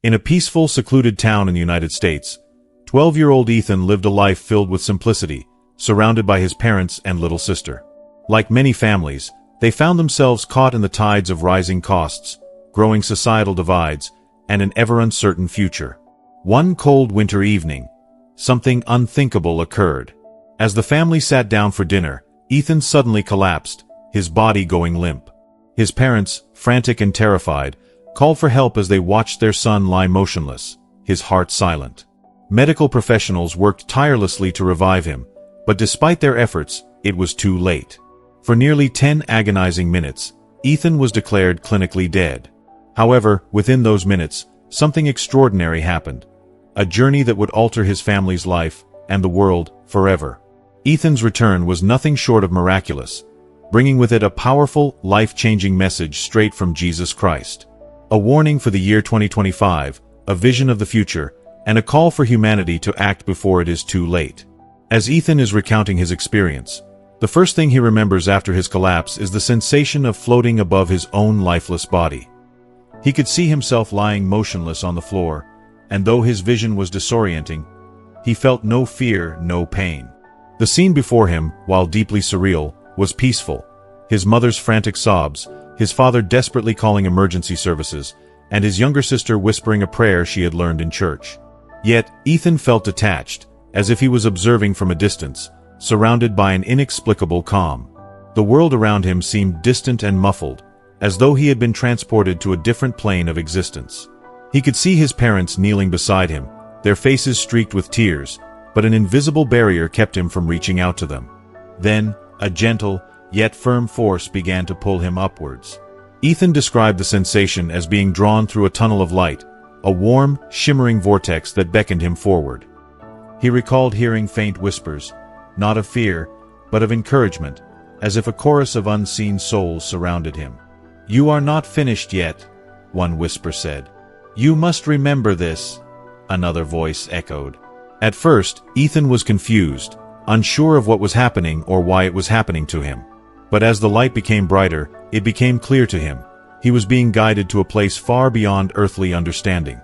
In a peaceful, secluded town in the United States, 12-year-old Ethan lived a life filled with simplicity, surrounded by his parents and little sister. Like many families, they found themselves caught in the tides of rising costs, growing societal divides, and an ever-uncertain future. One cold winter evening, something unthinkable occurred. As the family sat down for dinner, Ethan suddenly collapsed, his body going limp. His parents, frantic and terrified, called for help as they watched their son lie motionless, his heart silent. Medical professionals worked tirelessly to revive him, but despite their efforts, it was too late. For nearly 10 agonizing minutes, Ethan was declared clinically dead. However, within those minutes, something extraordinary happened. A journey that would alter his family's life, and the world, forever. Ethan's return was nothing short of miraculous, bringing with it a powerful, life-changing message straight from Jesus Christ. A warning for the year 2025, a vision of the future, and a call for humanity to act before it is too late. As Ethan is recounting his experience, the first thing he remembers after his collapse is the sensation of floating above his own lifeless body. He could see himself lying motionless on the floor, and though his vision was disorienting, he felt no fear, no pain. The scene before him, while deeply surreal, was peaceful. His mother's frantic sobs, his father desperately calling emergency services, and his younger sister whispering a prayer she had learned in church. Yet, Ethan felt detached, as if he was observing from a distance, surrounded by an inexplicable calm. The world around him seemed distant and muffled, as though he had been transported to a different plane of existence. He could see his parents kneeling beside him, their faces streaked with tears, but an invisible barrier kept him from reaching out to them. Then, a gentle, yet firm force began to pull him upwards. Ethan described the sensation as being drawn through a tunnel of light, a warm, shimmering vortex that beckoned him forward. He recalled hearing faint whispers, not of fear, but of encouragement, as if a chorus of unseen souls surrounded him. "You are not finished yet," one whisper said. "You must remember this," another voice echoed. At first, Ethan was confused, unsure of what was happening or why it was happening to him. But as the light became brighter, it became clear to him. He was being guided to a place far beyond earthly understanding.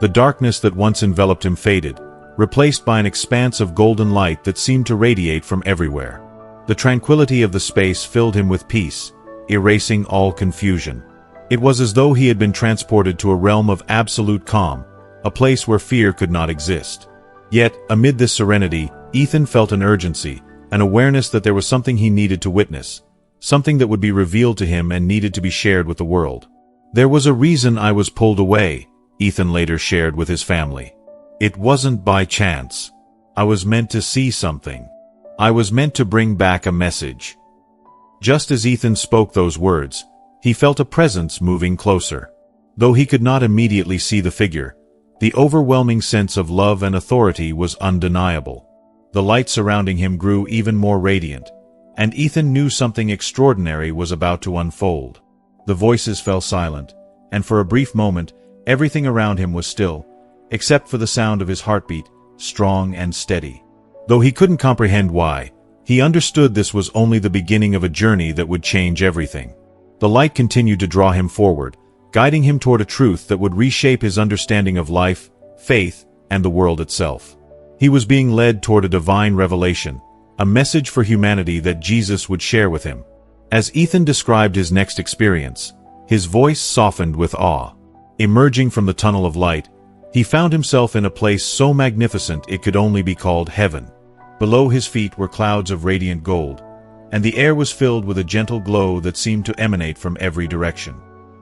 The darkness that once enveloped him faded, replaced by an expanse of golden light that seemed to radiate from everywhere. The tranquility of the space filled him with peace, erasing all confusion. It was as though he had been transported to a realm of absolute calm, a place where fear could not exist. Yet, amid this serenity, Ethan felt an urgency, an awareness that there was something he needed to witness, something that would be revealed to him and needed to be shared with the world. "There was a reason I was pulled away," Ethan later shared with his family. "It wasn't by chance. I was meant to see something. I was meant to bring back a message." Just as Ethan spoke those words, he felt a presence moving closer. Though he could not immediately see the figure, the overwhelming sense of love and authority was undeniable. The light surrounding him grew even more radiant, and Ethan knew something extraordinary was about to unfold. The voices fell silent, and for a brief moment, everything around him was still, except for the sound of his heartbeat, strong and steady. Though he couldn't comprehend why, he understood this was only the beginning of a journey that would change everything. The light continued to draw him forward, guiding him toward a truth that would reshape his understanding of life, faith, and the world itself. He was being led toward a divine revelation, a message for humanity that Jesus would share with him. As Ethan described his next experience, his voice softened with awe. Emerging from the tunnel of light, he found himself in a place so magnificent it could only be called heaven. Below his feet were clouds of radiant gold, and the air was filled with a gentle glow that seemed to emanate from every direction.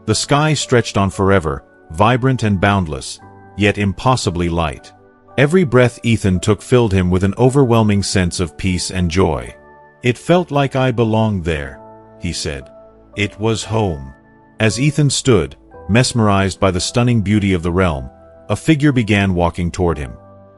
The sky stretched on forever, vibrant and boundless, yet impossibly light. Every breath Ethan took filled him with an overwhelming sense of peace and joy. "It felt like I belonged there," he said. "It was home." As Ethan stood, mesmerized by the stunning beauty of the realm, a figure began walking toward him.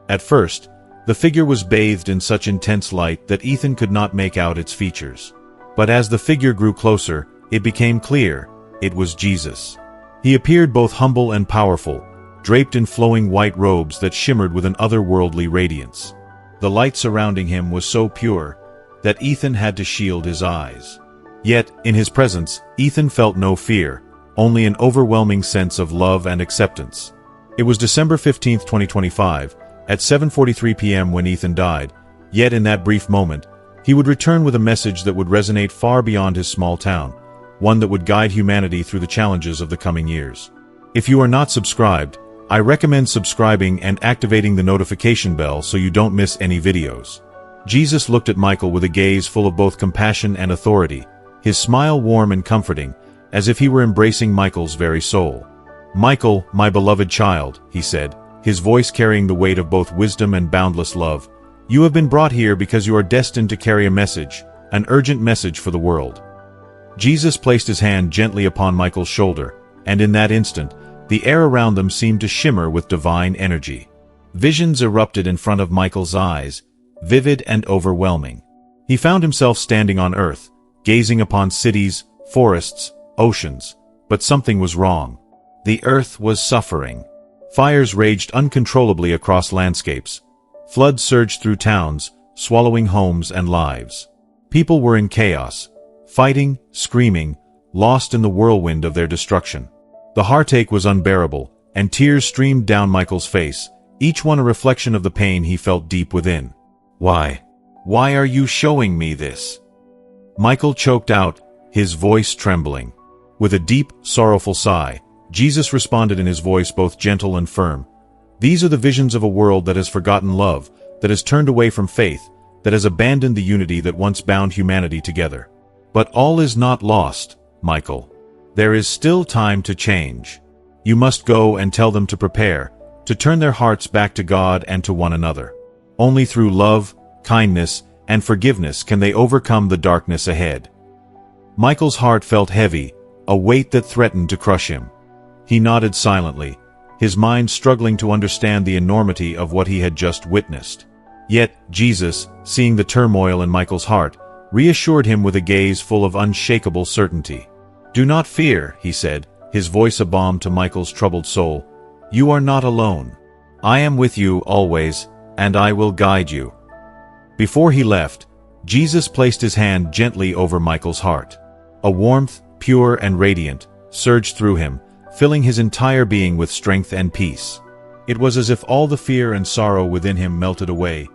At first, the figure was bathed in such intense light that Ethan could not make out its features. But as the figure grew closer, it became clear. It was Jesus. He appeared both humble and powerful, draped in flowing white robes that shimmered with an otherworldly radiance. The light surrounding him was so pure that Ethan had to shield his eyes. Yet, in his presence, Ethan felt no fear, only an overwhelming sense of love and acceptance. It was December 15, 2025, at 7:43 p.m. when Ethan died, yet in that brief moment, he would return with a message that would resonate far beyond his small town, one that would guide humanity through the challenges of the coming years. If you are not subscribed, I recommend subscribing and activating the notification bell so you don't miss any videos. Jesus looked at Michael with a gaze full of both compassion and authority, his smile warm and comforting, as if he were embracing Michael's very soul. "Michael, my beloved child," he said, his voice carrying the weight of both wisdom and boundless love, "you have been brought here because you are destined to carry a message, an urgent message for the world." Jesus placed his hand gently upon Michael's shoulder, and in that instant, the air around them seemed to shimmer with divine energy. Visions erupted in front of Michael's eyes, vivid and overwhelming. He found himself standing on earth, gazing upon cities, forests, oceans, but something was wrong. The earth was suffering. Fires raged uncontrollably across landscapes. Floods surged through towns, swallowing homes and lives. People were in chaos, fighting, screaming, lost in the whirlwind of their destruction. The heartache was unbearable, and tears streamed down Michael's face, each one a reflection of the pain he felt deep within. "Why? Why are you showing me this?" Michael choked out, his voice trembling. With a deep, sorrowful sigh, Jesus responded in his voice both gentle and firm. "These are the visions of a world that has forgotten love, that has turned away from faith, that has abandoned the unity that once bound humanity together. But all is not lost, Michael. There is still time to change. You must go and tell them to prepare, to turn their hearts back to God and to one another. Only through love, kindness, and forgiveness can they overcome the darkness ahead." Michael's heart felt heavy, a weight that threatened to crush him. He nodded silently, his mind struggling to understand the enormity of what he had just witnessed. Yet, Jesus, seeing the turmoil in Michael's heart, reassured him with a gaze full of unshakable certainty. "Do not fear," he said, his voice a balm to Michael's troubled soul. "You are not alone. I am with you always, and I will guide you." Before he left, Jesus placed his hand gently over Michael's heart. A warmth, pure and radiant, surged through him, filling his entire being with strength and peace. It was as if all the fear and sorrow within him melted away,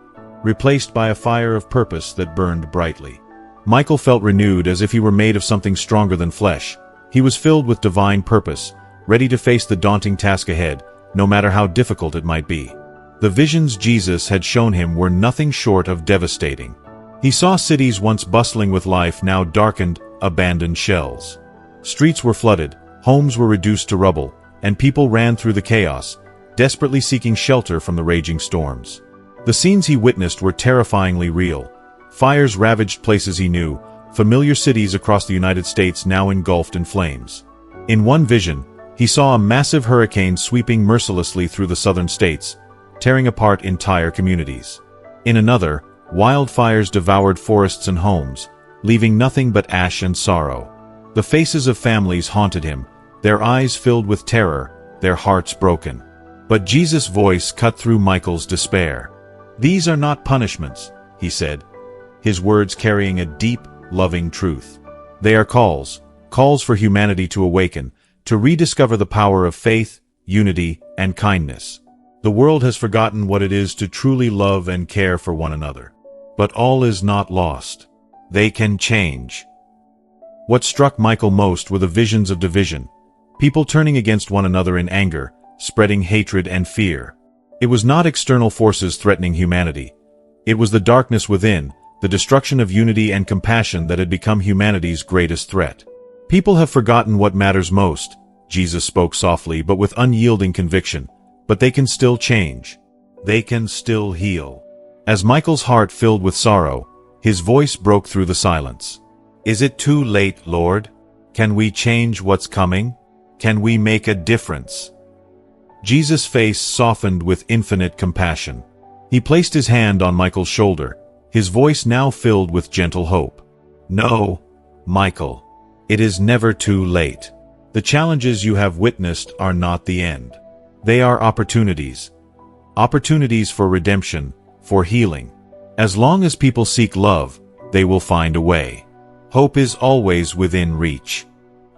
replaced by a fire of purpose that burned brightly. Michael felt renewed as if he were made of something stronger than flesh. He was filled with divine purpose, ready to face the daunting task ahead, no matter how difficult it might be. The visions Jesus had shown him were nothing short of devastating. He saw cities once bustling with life now darkened, abandoned shells. Streets were flooded, homes were reduced to rubble, and people ran through the chaos, desperately seeking shelter from the raging storms. The scenes he witnessed were terrifyingly real. Fires ravaged places he knew, familiar cities across the United States now engulfed in flames. In one vision, he saw a massive hurricane sweeping mercilessly through the southern states, tearing apart entire communities. In another, wildfires devoured forests and homes, leaving nothing but ash and sorrow. The faces of families haunted him, their eyes filled with terror, their hearts broken. But Jesus' voice cut through Michael's despair. "These are not punishments," he said, his words carrying a deep, loving truth. "They are calls for humanity to awaken, to rediscover the power of faith, unity, and kindness. The world has forgotten what it is to truly love and care for one another. But all is not lost. They can change." What struck Michael most were the visions of division, people turning against one another in anger, spreading hatred and fear. It was not external forces threatening humanity. It was the darkness within, the destruction of unity and compassion that had become humanity's greatest threat. "People have forgotten what matters most," Jesus spoke softly but with unyielding conviction, "but they can still change. They can still heal." As Michael's heart filled with sorrow, his voice broke through the silence. "Is it too late, Lord? Can we change what's coming? Can we make a difference?" Jesus' face softened with infinite compassion. He placed his hand on Michael's shoulder, his voice now filled with gentle hope. "No, Michael, it is never too late. The challenges you have witnessed are not the end. They are opportunities. Opportunities for redemption, for healing. As long as people seek love, they will find a way. Hope is always within reach."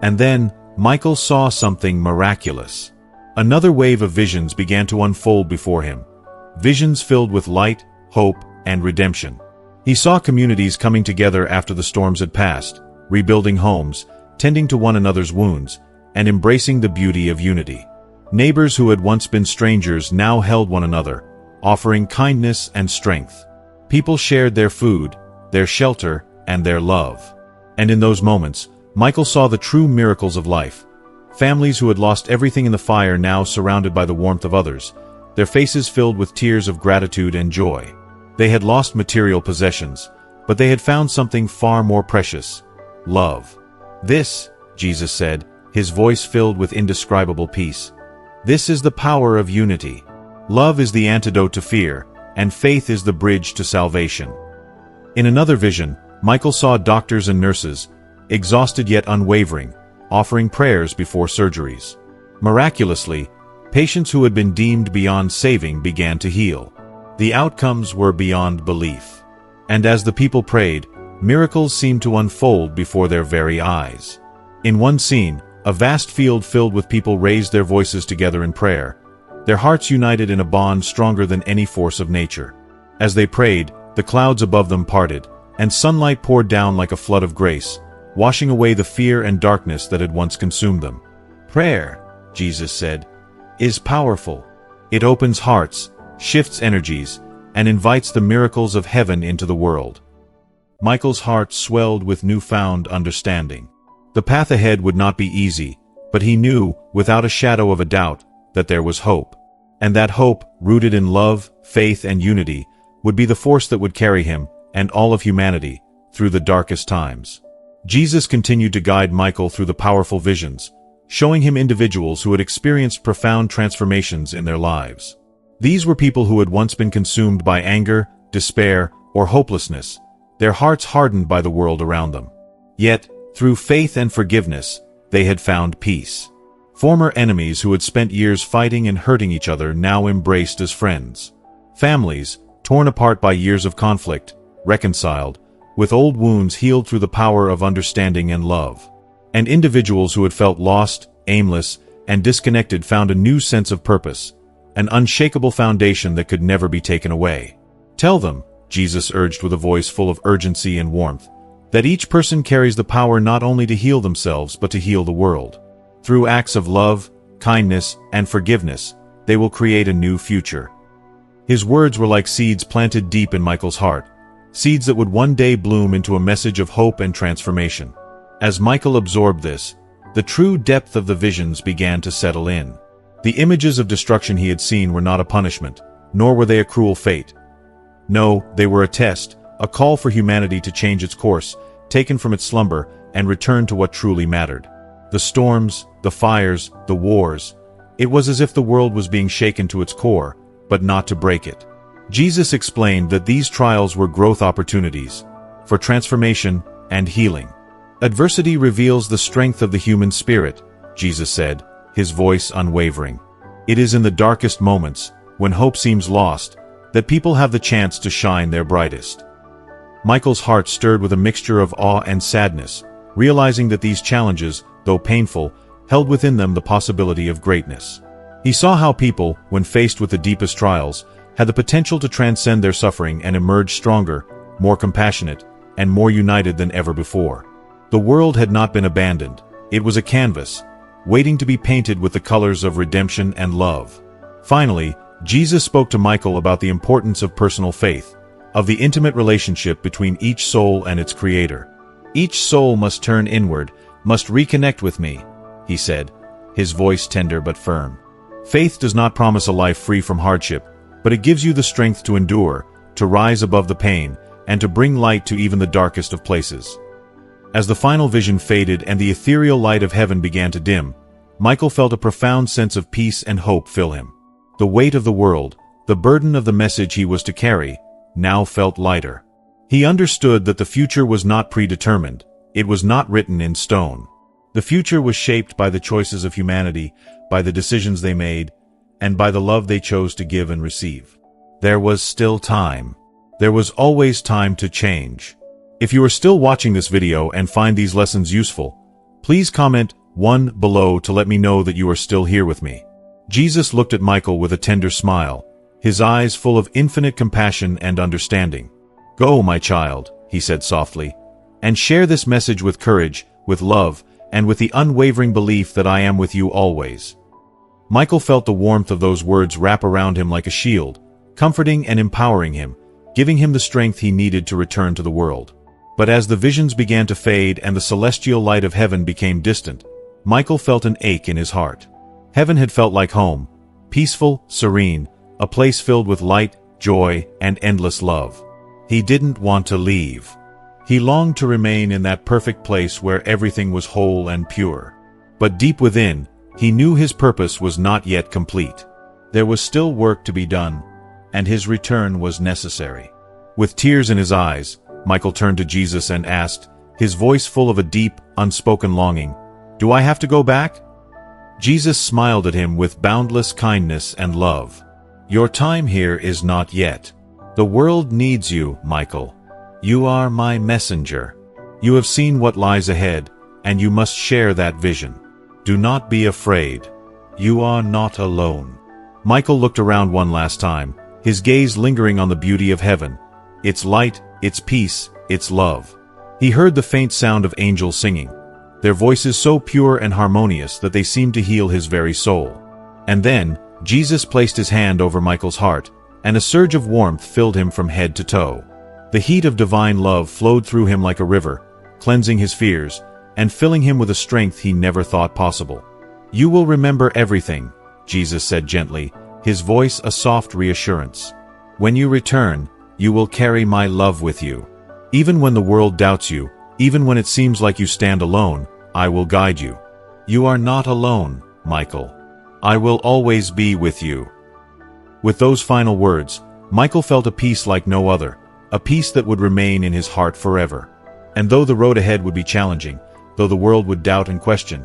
And then, Michael saw something miraculous. Another wave of visions began to unfold before him. Visions filled with light, hope, and redemption. He saw communities coming together after the storms had passed, rebuilding homes, tending to one another's wounds, and embracing the beauty of unity. Neighbors who had once been strangers now held one another, offering kindness and strength. People shared their food, their shelter, and their love. And in those moments, Michael saw the true miracles of life. Families who had lost everything in the fire now surrounded by the warmth of others, their faces filled with tears of gratitude and joy. They had lost material possessions, but they had found something far more precious: love. This, Jesus said, his voice filled with indescribable peace. This is the power of unity. Love is the antidote to fear, and faith is the bridge to salvation. In another vision, Michael saw doctors and nurses, exhausted yet unwavering, offering prayers before surgeries. Miraculously, patients who had been deemed beyond saving began to heal. The outcomes were beyond belief. And as the people prayed, miracles seemed to unfold before their very eyes. In one scene, a vast field filled with people raised their voices together in prayer, their hearts united in a bond stronger than any force of nature. As they prayed, the clouds above them parted, and sunlight poured down like a flood of grace, washing away the fear and darkness that had once consumed them. Prayer, Jesus said, is powerful. It opens hearts, shifts energies, and invites the miracles of heaven into the world. Michael's heart swelled with newfound understanding. The path ahead would not be easy, but he knew, without a shadow of a doubt, that there was hope. And that hope, rooted in love, faith, and unity, would be the force that would carry him, and all of humanity, through the darkest times. Jesus continued to guide Michael through the powerful visions, showing him individuals who had experienced profound transformations in their lives. These were people who had once been consumed by anger, despair, or hopelessness, their hearts hardened by the world around them. Yet, through faith and forgiveness, they had found peace. Former enemies who had spent years fighting and hurting each other now embraced as friends. Families, torn apart by years of conflict, reconciled, with old wounds healed through the power of understanding and love. And individuals who had felt lost, aimless, and disconnected found a new sense of purpose, an unshakable foundation that could never be taken away. Tell them, Jesus urged with a voice full of urgency and warmth, that each person carries the power not only to heal themselves but to heal the world. Through acts of love, kindness, and forgiveness, they will create a new future. His words were like seeds planted deep in Michael's heart, seeds that would one day bloom into a message of hope and transformation. As Michael absorbed this, the true depth of the visions began to settle in. The images of destruction he had seen were not a punishment, nor were they a cruel fate. No, they were a test, a call for humanity to change its course, taken from its slumber, and return to what truly mattered. The storms, the fires, the wars. It was as if the world was being shaken to its core, but not to break it. Jesus explained that these trials were growth opportunities for transformation and healing. Adversity reveals the strength of the human spirit, Jesus said, his voice unwavering. It is in the darkest moments, when hope seems lost, that people have the chance to shine their brightest. Michael's heart stirred with a mixture of awe and sadness, realizing that these challenges, though painful, held within them the possibility of greatness. He saw how people, when faced with the deepest trials, had the potential to transcend their suffering and emerge stronger, more compassionate, and more united than ever before. The world had not been abandoned. It was a canvas, waiting to be painted with the colors of redemption and love. Finally, Jesus spoke to Michael about the importance of personal faith, of the intimate relationship between each soul and its Creator. Each soul must turn inward, must reconnect with me, he said, his voice tender but firm. Faith does not promise a life free from hardship, but it gives you the strength to endure, to rise above the pain, and to bring light to even the darkest of places. As the final vision faded and the ethereal light of heaven began to dim, Michael felt a profound sense of peace and hope fill him. The weight of the world, the burden of the message he was to carry, now felt lighter. He understood that the future was not predetermined, it was not written in stone. The future was shaped by the choices of humanity, by the decisions they made, and by the love they chose to give and receive. There was still time. There was always time to change. If you are still watching this video and find these lessons useful, please comment 1 below to let me know that you are still here with me. Jesus looked at Michael with a tender smile, his eyes full of infinite compassion and understanding. "Go, my child," he said softly, "and share this message with courage, with love, and with the unwavering belief that I am with you always." Michael felt the warmth of those words wrap around him like a shield, comforting and empowering him, giving him the strength he needed to return to the world. But as the visions began to fade and the celestial light of heaven became distant, Michael felt an ache in his heart. Heaven had felt like home, peaceful, serene, a place filled with light, joy, and endless love. He didn't want to leave. He longed to remain in that perfect place where everything was whole and pure. But deep within, he knew his purpose was not yet complete. There was still work to be done, and his return was necessary. With tears in his eyes, Michael turned to Jesus and asked, his voice full of a deep, unspoken longing, "Do I have to go back?" Jesus smiled at him with boundless kindness and love. "Your time here is not yet. The world needs you, Michael. You are my messenger. You have seen what lies ahead, and you must share that vision. Do not be afraid. You are not alone." Michael looked around one last time, his gaze lingering on the beauty of heaven, its light, its peace, its love. He heard the faint sound of angels singing, their voices so pure and harmonious that they seemed to heal his very soul. And then, Jesus placed his hand over Michael's heart, and a surge of warmth filled him from head to toe. The heat of divine love flowed through him like a river, cleansing his fears, and filling him with a strength he never thought possible. "You will remember everything," Jesus said gently, his voice a soft reassurance. "When you return, you will carry my love with you. Even when the world doubts you, even when it seems like you stand alone, I will guide you. You are not alone, Michael. I will always be with you." With those final words, Michael felt a peace like no other, a peace that would remain in his heart forever. And though the road ahead would be challenging, though the world would doubt and question,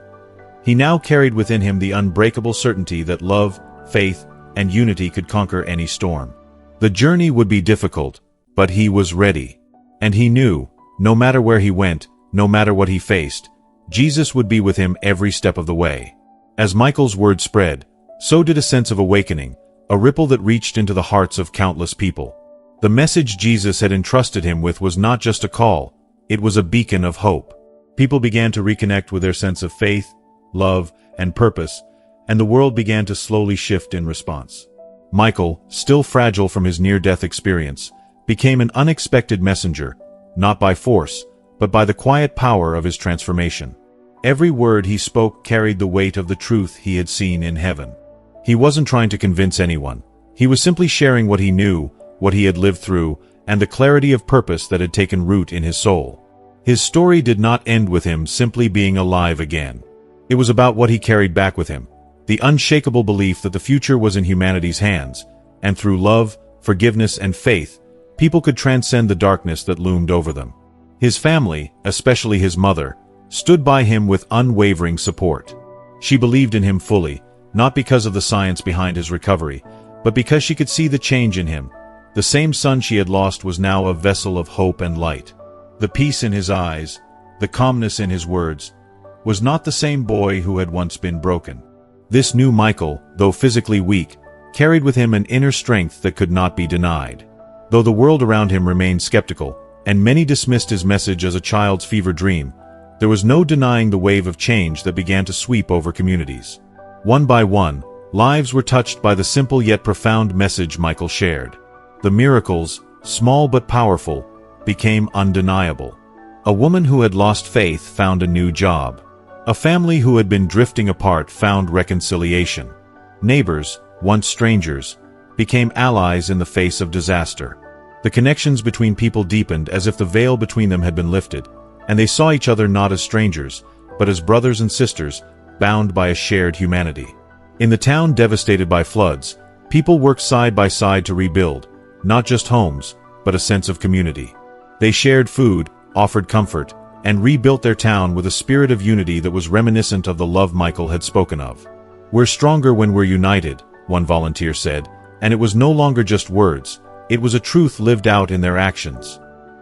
he now carried within him the unbreakable certainty that love, faith, and unity could conquer any storm. The journey would be difficult, but he was ready. And he knew, no matter where he went, no matter what he faced, Jesus would be with him every step of the way. As Michael's word spread, so did a sense of awakening, a ripple that reached into the hearts of countless people. The message Jesus had entrusted him with was not just a call, it was a beacon of hope. People began to reconnect with their sense of faith, love, and purpose, and the world began to slowly shift in response. Michael, still fragile from his near-death experience, became an unexpected messenger, not by force, but by the quiet power of his transformation. Every word he spoke carried the weight of the truth he had seen in heaven. He wasn't trying to convince anyone. He was simply sharing what he knew, what he had lived through, and the clarity of purpose that had taken root in his soul. His story did not end with him simply being alive again. It was about what he carried back with him, the unshakable belief that the future was in humanity's hands, and through love, forgiveness, and faith, people could transcend the darkness that loomed over them. His family, especially his mother, stood by him with unwavering support. She believed in him fully, not because of the science behind his recovery, but because she could see the change in him. The same son she had lost was now a vessel of hope and light. The peace in his eyes, the calmness in his words, was not the same boy who had once been broken. This new Michael, though physically weak, carried with him an inner strength that could not be denied. Though the world around him remained skeptical, and many dismissed his message as a child's fever dream, there was no denying the wave of change that began to sweep over communities. One by one, lives were touched by the simple yet profound message Michael shared. The miracles, small but powerful, became undeniable. A woman who had lost faith found a new job. A family who had been drifting apart found reconciliation. Neighbors, once strangers, became allies in the face of disaster. The connections between people deepened as if the veil between them had been lifted, and they saw each other not as strangers, but as brothers and sisters, bound by a shared humanity. In the town devastated by floods, people worked side by side to rebuild, not just homes, but a sense of community. They shared food, offered comfort, and rebuilt their town with a spirit of unity that was reminiscent of the love Michael had spoken of. "We're stronger when we're united," one volunteer said, and it was no longer just words, it was a truth lived out in their actions.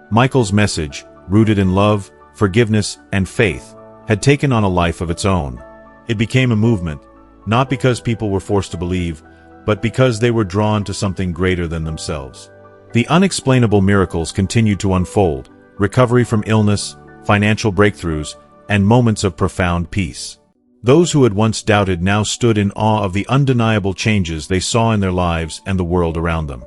Michael's message, rooted in love, forgiveness, and faith, had taken on a life of its own. It became a movement, not because people were forced to believe, but because they were drawn to something greater than themselves. The unexplainable miracles continued to unfold: recovery from illness, financial breakthroughs, and moments of profound peace. Those who had once doubted now stood in awe of the undeniable changes they saw in their lives and the world around them.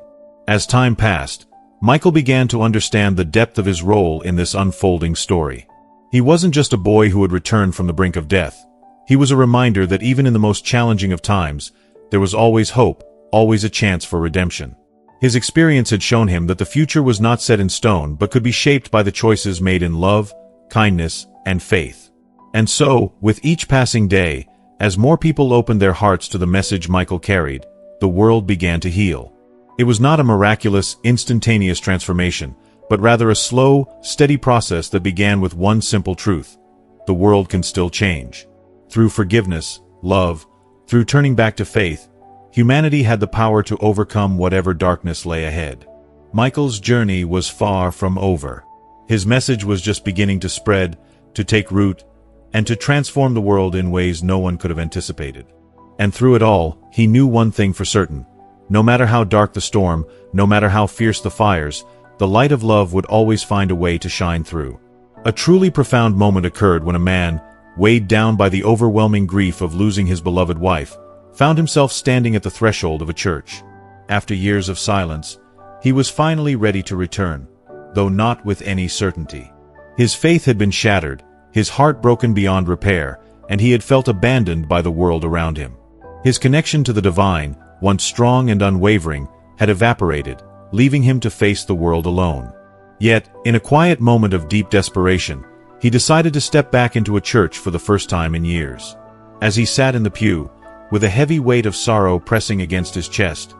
As time passed, Michael began to understand the depth of his role in this unfolding story. He wasn't just a boy who had returned from the brink of death. He was a reminder that even in the most challenging of times, there was always hope, always a chance for redemption. His experience had shown him that the future was not set in stone but could be shaped by the choices made in love, kindness, and faith. And so, with each passing day, as more people opened their hearts to the message Michael carried, the world began to heal. It was not a miraculous, instantaneous transformation, but rather a slow, steady process that began with one simple truth: the world can still change. Through forgiveness, love, through turning back to faith, humanity had the power to overcome whatever darkness lay ahead. Michael's journey was far from over. His message was just beginning to spread, to take root, and to transform the world in ways no one could have anticipated. And through it all, he knew one thing for certain: no matter how dark the storm, no matter how fierce the fires, the light of love would always find a way to shine through. A truly profound moment occurred when a man, weighed down by the overwhelming grief of losing his beloved wife, found himself standing at the threshold of a church. After years of silence, he was finally ready to return, though not with any certainty. His faith had been shattered, his heart broken beyond repair, and he had felt abandoned by the world around him. His connection to the divine, once strong and unwavering, had evaporated, leaving him to face the world alone. Yet, in a quiet moment of deep desperation, he decided to step back into a church for the first time in years. As he sat in the pew, with a heavy weight of sorrow pressing against his chest,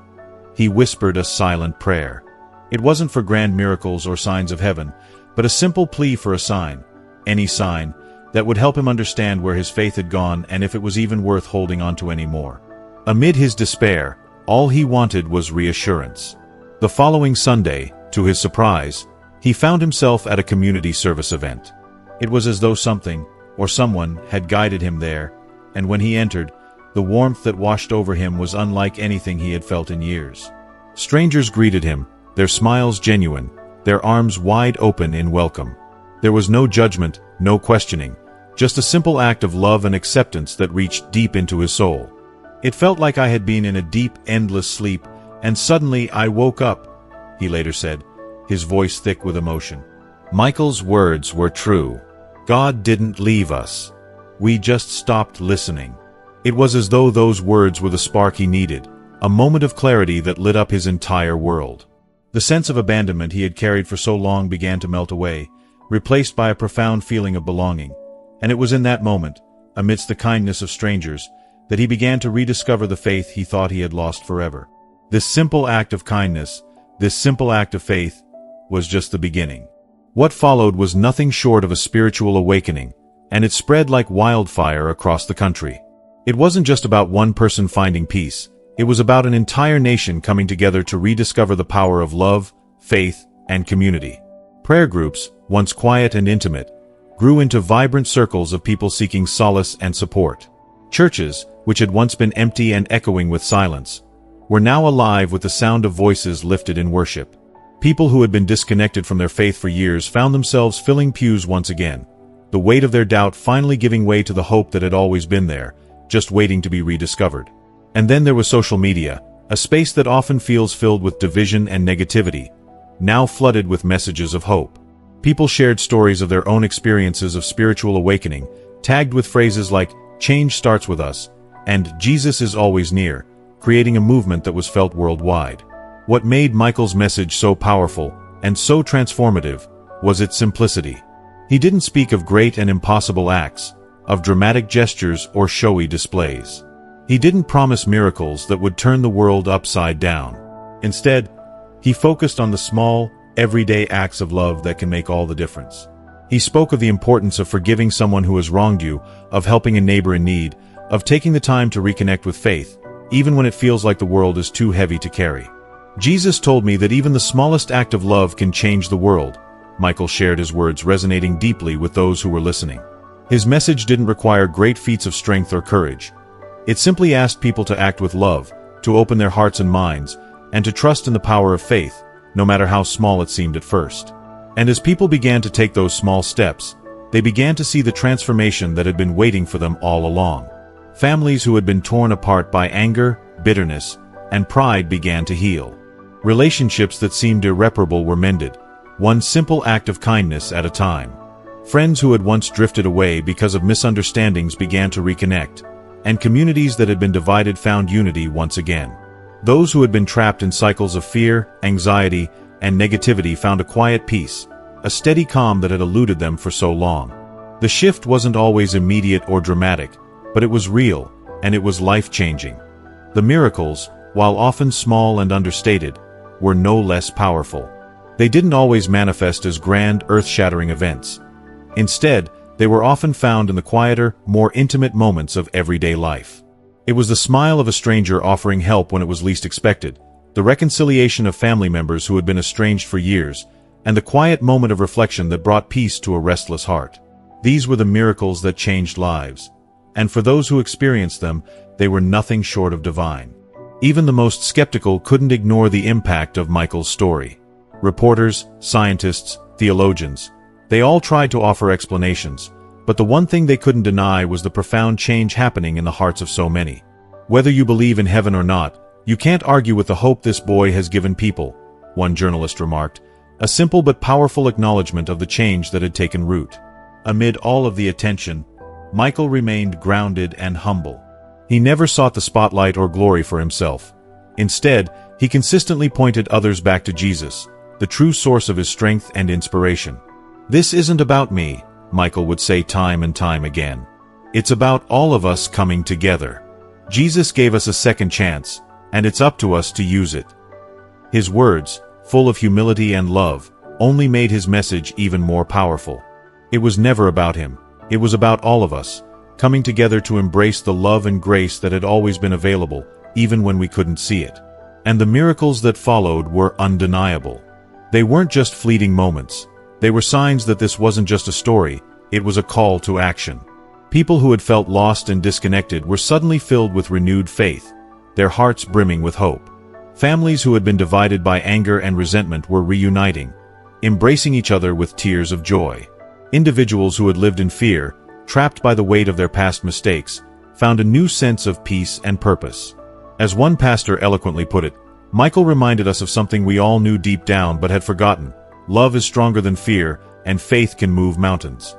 he whispered a silent prayer. It wasn't for grand miracles or signs of heaven, but a simple plea for a sign, any sign, that would help him understand where his faith had gone and if it was even worth holding on to anymore. Amid his despair, all he wanted was reassurance. The following Sunday, to his surprise, he found himself at a community service event. It was as though something, or someone, had guided him there, and when he entered, the warmth that washed over him was unlike anything he had felt in years. Strangers greeted him, their smiles genuine, their arms wide open in welcome. There was no judgment, no questioning, just a simple act of love and acceptance that reached deep into his soul. It felt like I had been in a deep, endless sleep, and suddenly I woke up, he later said, his voice thick with emotion. Michael's words were true. God didn't leave us. We just stopped listening. It was as though those words were the spark he needed, a moment of clarity that lit up his entire world. The sense of abandonment he had carried for so long began to melt away, replaced by a profound feeling of belonging. And it was in that moment, amidst the kindness of strangers, that he began to rediscover the faith he thought he had lost forever. This simple act of kindness, this simple act of faith, was just the beginning. What followed was nothing short of a spiritual awakening, and it spread like wildfire across the country. It wasn't just about one person finding peace, it was about an entire nation coming together to rediscover the power of love, faith, and community. Prayer groups, once quiet and intimate, grew into vibrant circles of people seeking solace and support. Churches, which had once been empty and echoing with silence, were now alive with the sound of voices lifted in worship. People who had been disconnected from their faith for years found themselves filling pews once again, the weight of their doubt finally giving way to the hope that had always been there, just waiting to be rediscovered. And then there was social media, a space that often feels filled with division and negativity, now flooded with messages of hope. People shared stories of their own experiences of spiritual awakening, tagged with phrases like, "Change starts with us," and "Jesus is always near," creating a movement that was felt worldwide. What made Michael's message so powerful, and so transformative, was its simplicity. He didn't speak of great and impossible acts, of dramatic gestures or showy displays. He didn't promise miracles that would turn the world upside down. Instead, he focused on the small, everyday acts of love that can make all the difference. He spoke of the importance of forgiving someone who has wronged you, of helping a neighbor in need, of taking the time to reconnect with faith, even when it feels like the world is too heavy to carry. Jesus told me that even the smallest act of love can change the world. Michael shared his words, resonating deeply with those who were listening. His message didn't require great feats of strength or courage. It simply asked people to act with love, to open their hearts and minds, and to trust in the power of faith, no matter how small it seemed at first. And as people began to take those small steps, they began to see the transformation that had been waiting for them all along. Families who had been torn apart by anger, bitterness, and pride began to heal. Relationships that seemed irreparable were mended, one simple act of kindness at a time. Friends who had once drifted away because of misunderstandings began to reconnect, and communities that had been divided found unity once again. Those who had been trapped in cycles of fear, anxiety, and negativity found a quiet peace, a steady calm that had eluded them for so long. The shift wasn't always immediate or dramatic, but it was real, and it was life-changing. The miracles, while often small and understated, were no less powerful. They didn't always manifest as grand, earth-shattering events. Instead, they were often found in the quieter, more intimate moments of everyday life. It was the smile of a stranger offering help when it was least expected, the reconciliation of family members who had been estranged for years, and the quiet moment of reflection that brought peace to a restless heart. These were the miracles that changed lives. And for those who experienced them, they were nothing short of divine. Even the most skeptical couldn't ignore the impact of Michael's story. Reporters, scientists, theologians, they all tried to offer explanations, but the one thing they couldn't deny was the profound change happening in the hearts of so many. Whether you believe in heaven or not, you can't argue with the hope this boy has given people, one journalist remarked, a simple but powerful acknowledgement of the change that had taken root. Amid all of the attention, Michael remained grounded and humble. He never sought the spotlight or glory for himself. Instead, he consistently pointed others back to Jesus, the true source of his strength and inspiration. "This isn't about me," Michael would say time and time again. "It's about all of us coming together. Jesus gave us a second chance, and it's up to us to use it." His words, full of humility and love, only made his message even more powerful. It was never about him. It was about all of us, coming together to embrace the love and grace that had always been available, even when we couldn't see it. And the miracles that followed were undeniable. They weren't just fleeting moments. They were signs that this wasn't just a story, it was a call to action. People who had felt lost and disconnected were suddenly filled with renewed faith, their hearts brimming with hope. Families who had been divided by anger and resentment were reuniting, embracing each other with tears of joy. Individuals who had lived in fear, trapped by the weight of their past mistakes, found a new sense of peace and purpose. As one pastor eloquently put it, Michael reminded us of something we all knew deep down but had forgotten. Love is stronger than fear, and faith can move mountains.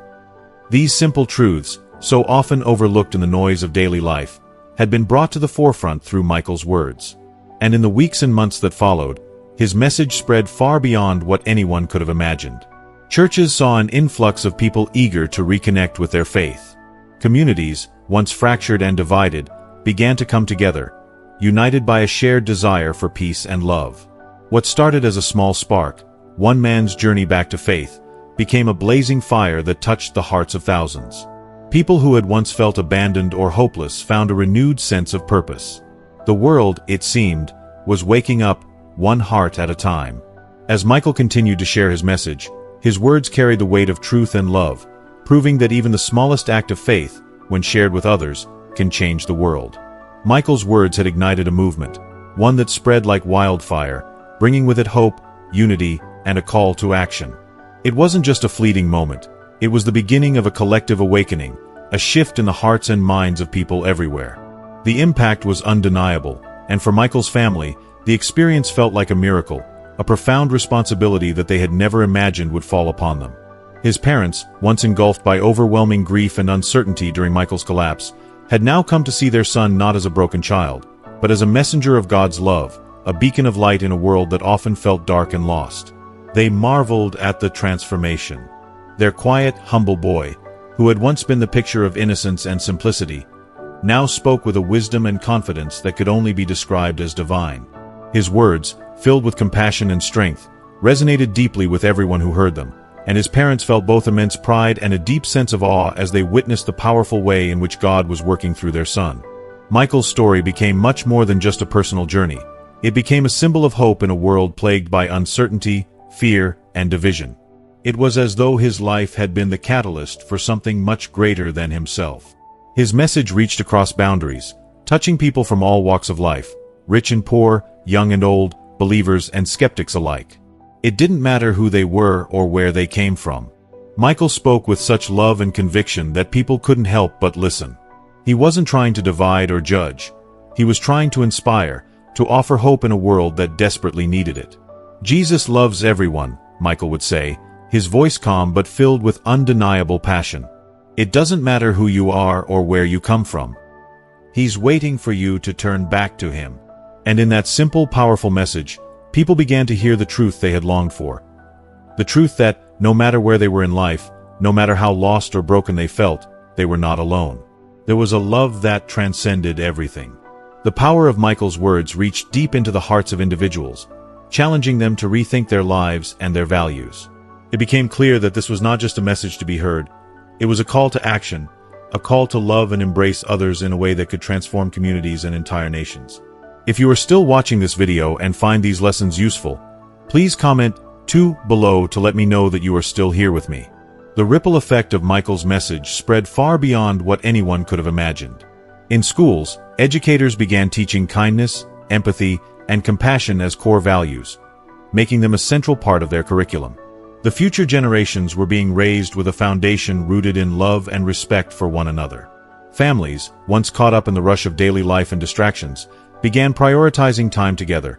These simple truths, so often overlooked in the noise of daily life, had been brought to the forefront through Michael's words. And in the weeks and months that followed, his message spread far beyond what anyone could have imagined. Churches saw an influx of people eager to reconnect with their faith. Communities, once fractured and divided, began to come together, united by a shared desire for peace and love. What started as a small spark, one man's journey back to faith, became a blazing fire that touched the hearts of thousands. People who had once felt abandoned or hopeless found a renewed sense of purpose. The world, it seemed, was waking up, one heart at a time. As Michael continued to share his message, his words carried the weight of truth and love, proving that even the smallest act of faith, when shared with others, can change the world. Michael's words had ignited a movement, one that spread like wildfire, bringing with it hope, unity, and a call to action. It wasn't just a fleeting moment. It was the beginning of a collective awakening, a shift in the hearts and minds of people everywhere. The impact was undeniable, and for Michael's family, the experience felt like a miracle, a profound responsibility that they had never imagined would fall upon them. His parents, once engulfed by overwhelming grief and uncertainty during Michael's collapse, had now come to see their son not as a broken child, but as a messenger of God's love, a beacon of light in a world that often felt dark and lost. They marveled at the transformation. Their quiet, humble boy, who had once been the picture of innocence and simplicity, now spoke with a wisdom and confidence that could only be described as divine. His words, filled with compassion and strength, resonated deeply with everyone who heard them, and his parents felt both immense pride and a deep sense of awe as they witnessed the powerful way in which God was working through their son. Michael's story became much more than just a personal journey. It became a symbol of hope in a world plagued by uncertainty, fear, and division. It was as though his life had been the catalyst for something much greater than himself. His message reached across boundaries, touching people from all walks of life, rich and poor, young and old, believers and skeptics alike. It didn't matter who they were or where they came from. Michael spoke with such love and conviction that people couldn't help but listen. He wasn't trying to divide or judge. He was trying to inspire, to offer hope in a world that desperately needed it. Jesus loves everyone, Michael would say, his voice calm but filled with undeniable passion. It doesn't matter who you are or where you come from. He's waiting for you to turn back to him. And in that simple, powerful message, people began to hear the truth they had longed for. The truth that, no matter where they were in life, no matter how lost or broken they felt, they were not alone. There was a love that transcended everything. The power of Michael's words reached deep into the hearts of individuals, challenging them to rethink their lives and their values. It became clear that this was not just a message to be heard. It was a call to action, a call to love and embrace others in a way that could transform communities and entire nations. If you are still watching this video and find these lessons useful, please comment 2 below to let me know that you are still here with me. The ripple effect of Michael's message spread far beyond what anyone could have imagined. In schools, educators began teaching kindness, empathy, and compassion as core values, making them a central part of their curriculum. The future generations were being raised with a foundation rooted in love and respect for one another. Families, once caught up in the rush of daily life and distractions, began prioritizing time together,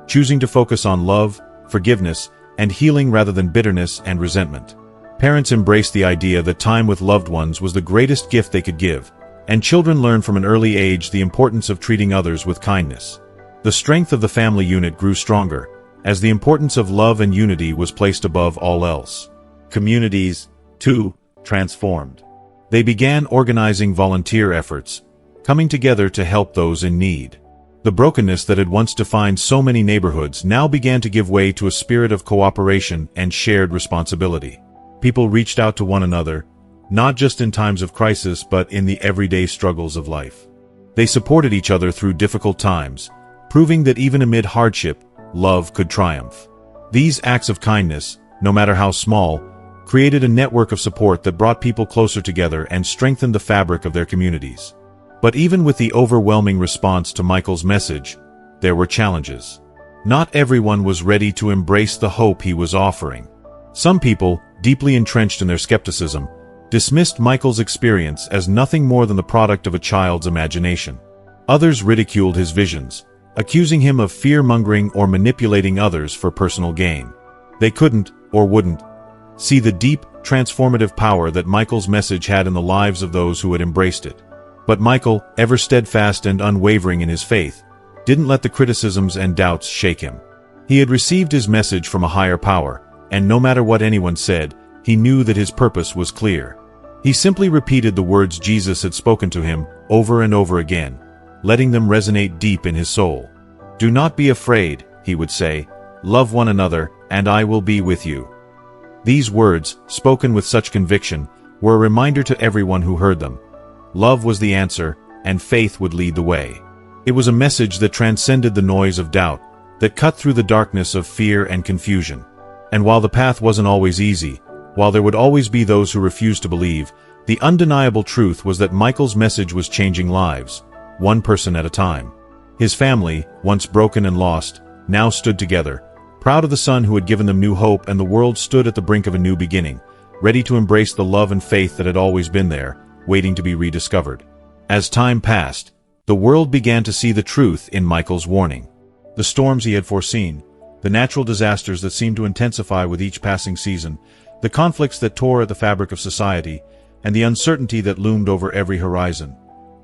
choosing to focus on love, forgiveness, and healing rather than bitterness and resentment. Parents embraced the idea that time with loved ones was the greatest gift they could give, and children learned from an early age the importance of treating others with kindness. The strength of the family unit grew stronger, as the importance of love and unity was placed above all else. Communities, too, transformed. They began organizing volunteer efforts, coming together to help those in need. The brokenness that had once defined so many neighborhoods now began to give way to a spirit of cooperation and shared responsibility. People reached out to one another, not just in times of crisis but in the everyday struggles of life. They supported each other through difficult times, proving that even amid hardship, love could triumph. These acts of kindness, no matter how small, created a network of support that brought people closer together and strengthened the fabric of their communities. But even with the overwhelming response to Michael's message, there were challenges. Not everyone was ready to embrace the hope he was offering. Some people, deeply entrenched in their skepticism, dismissed Michael's experience as nothing more than the product of a child's imagination. Others ridiculed his visions, accusing him of fear-mongering or manipulating others for personal gain. They couldn't, or wouldn't, see the deep, transformative power that Michael's message had in the lives of those who had embraced it. But Michael, ever steadfast and unwavering in his faith, didn't let the criticisms and doubts shake him. He had received his message from a higher power, and no matter what anyone said, he knew that his purpose was clear. He simply repeated the words Jesus had spoken to him over and over again, letting them resonate deep in his soul. "Do not be afraid," he would say, "love one another, and I will be with you." These words, spoken with such conviction, were a reminder to everyone who heard them. Love was the answer, and faith would lead the way. It was a message that transcended the noise of doubt, that cut through the darkness of fear and confusion. And while the path wasn't always easy, while there would always be those who refused to believe, the undeniable truth was that Michael's message was changing lives, one person at a time. His family, once broken and lost, now stood together, proud of the son who had given them new hope, and the world stood at the brink of a new beginning, ready to embrace the love and faith that had always been there, waiting to be rediscovered. As time passed, the world began to see the truth in Michael's warning. The storms he had foreseen, the natural disasters that seemed to intensify with each passing season, the conflicts that tore at the fabric of society, and the uncertainty that loomed over every horizon.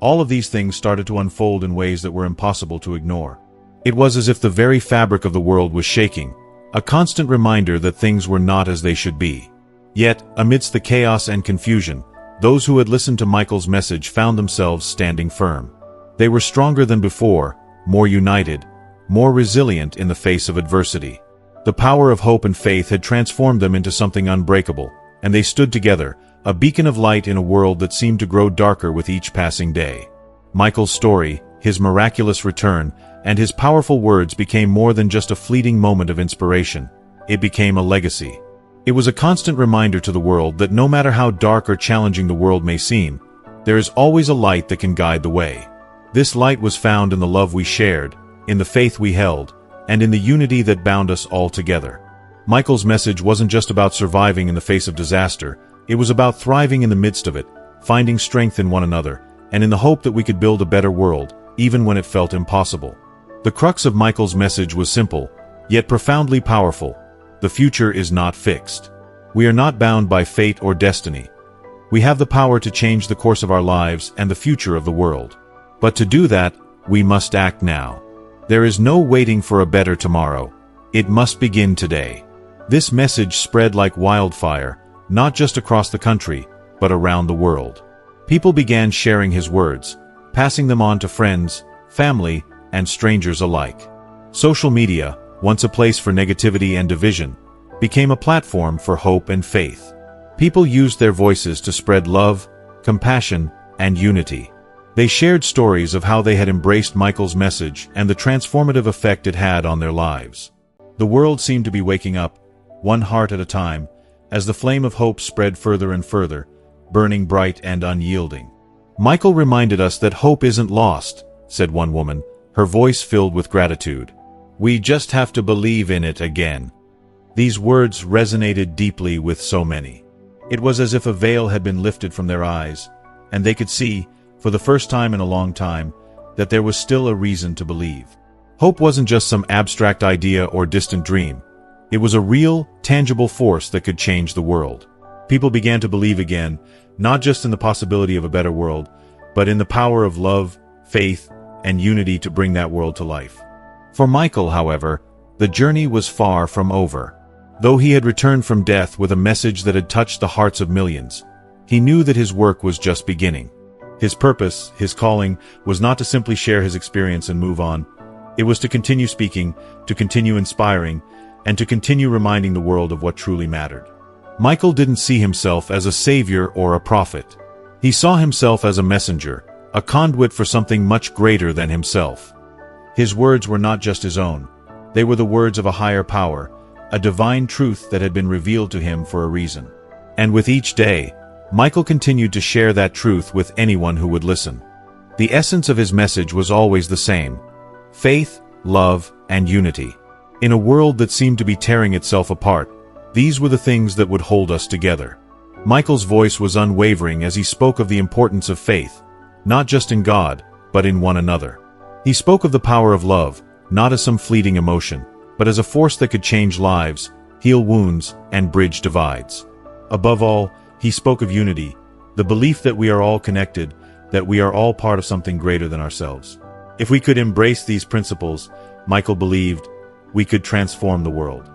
All of these things started to unfold in ways that were impossible to ignore. It was as if the very fabric of the world was shaking, a constant reminder that things were not as they should be. Yet, amidst the chaos and confusion, those who had listened to Michael's message found themselves standing firm. They were stronger than before, more united, more resilient in the face of adversity. The power of hope and faith had transformed them into something unbreakable, and they stood together, a beacon of light in a world that seemed to grow darker with each passing day. Michael's story, his miraculous return, and his powerful words became more than just a fleeting moment of inspiration. It became a legacy. It was a constant reminder to the world that no matter how dark or challenging the world may seem, there is always a light that can guide the way. This light was found in the love we shared, in the faith we held, and in the unity that bound us all together. Michael's message wasn't just about surviving in the face of disaster, it was about thriving in the midst of it, finding strength in one another, and in the hope that we could build a better world, even when it felt impossible. The crux of Michael's message was simple, yet profoundly powerful. The future is not fixed. We are not bound by fate or destiny. We have the power to change the course of our lives and the future of the world. But to do that, we must act now. There is no waiting for a better tomorrow. It must begin today. This message spread like wildfire, not just across the country, but around the world. People began sharing his words, passing them on to friends, family, and strangers alike. Social media, once a place for negativity and division, became a platform for hope and faith. People used their voices to spread love, compassion, and unity. They shared stories of how they had embraced Michael's message and the transformative effect it had on their lives. The world seemed to be waking up, one heart at a time, as the flame of hope spread further and further, burning bright and unyielding. Michael reminded us that hope isn't lost, said one woman, her voice filled with gratitude. We just have to believe in it again. These words resonated deeply with so many. It was as if a veil had been lifted from their eyes, and they could see, for the first time in a long time, that there was still a reason to believe. Hope wasn't just some abstract idea or distant dream. It was a real, tangible force that could change the world. People began to believe again, not just in the possibility of a better world, but in the power of love, faith, and unity to bring that world to life. For Michael, however, the journey was far from over. Though he had returned from death with a message that had touched the hearts of millions, he knew that his work was just beginning. His purpose, his calling, was not to simply share his experience and move on. It was to continue speaking, to continue inspiring, and to continue reminding the world of what truly mattered. Michael didn't see himself as a savior or a prophet. He saw himself as a messenger, a conduit for something much greater than himself. His words were not just his own. They were the words of a higher power, a divine truth that had been revealed to him for a reason. And with each day, Michael continued to share that truth with anyone who would listen. The essence of his message was always the same: faith, love, and unity. In a world that seemed to be tearing itself apart, these were the things that would hold us together. Michael's voice was unwavering as he spoke of the importance of faith, not just in God, but in one another. He spoke of the power of love, not as some fleeting emotion, but as a force that could change lives, heal wounds, and bridge divides. Above all, he spoke of unity, the belief that we are all connected, that we are all part of something greater than ourselves. If we could embrace these principles, Michael believed, we could transform the world.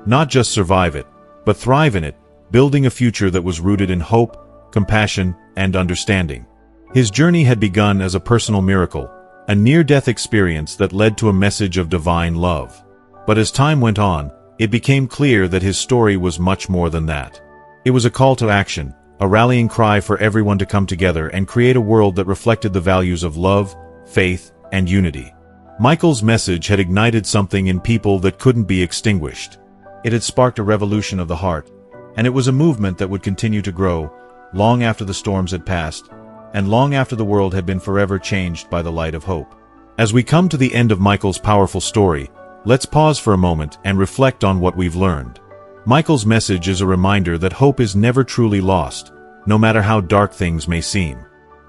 Not just survive it, but thrive in it, building a future that was rooted in hope, compassion, and understanding. His journey had begun as a personal miracle, a near-death experience that led to a message of divine love. But as time went on, it became clear that his story was much more than that. It was a call to action, a rallying cry for everyone to come together and create a world that reflected the values of love, faith, and unity. Michael's message had ignited something in people that couldn't be extinguished. It had sparked a revolution of the heart, and it was a movement that would continue to grow, long after the storms had passed, and long after the world had been forever changed by the light of hope. As we come to the end of Michael's powerful story, let's pause for a moment and reflect on what we've learned. Michael's message is a reminder that hope is never truly lost, no matter how dark things may seem.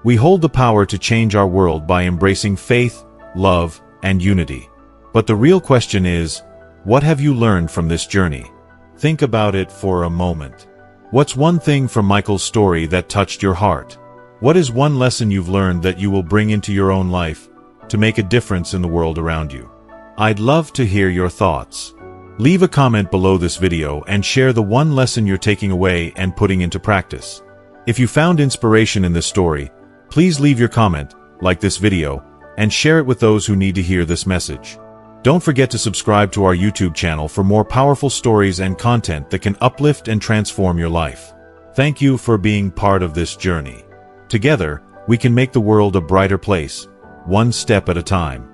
We hold the power to change our world by embracing faith, love, and unity. But the real question is, what have you learned from this journey? Think about it for a moment. What's one thing from Michael's story that touched your heart? What is one lesson you've learned that you will bring into your own life to make a difference in the world around you? I'd love to hear your thoughts. Leave a comment below this video and share the one lesson you're taking away and putting into practice. If you found inspiration in this story, please leave your comment, like this video, and share it with those who need to hear this message. Don't forget to subscribe to our YouTube channel for more powerful stories and content that can uplift and transform your life. Thank you for being part of this journey. Together, we can make the world a brighter place, one step at a time.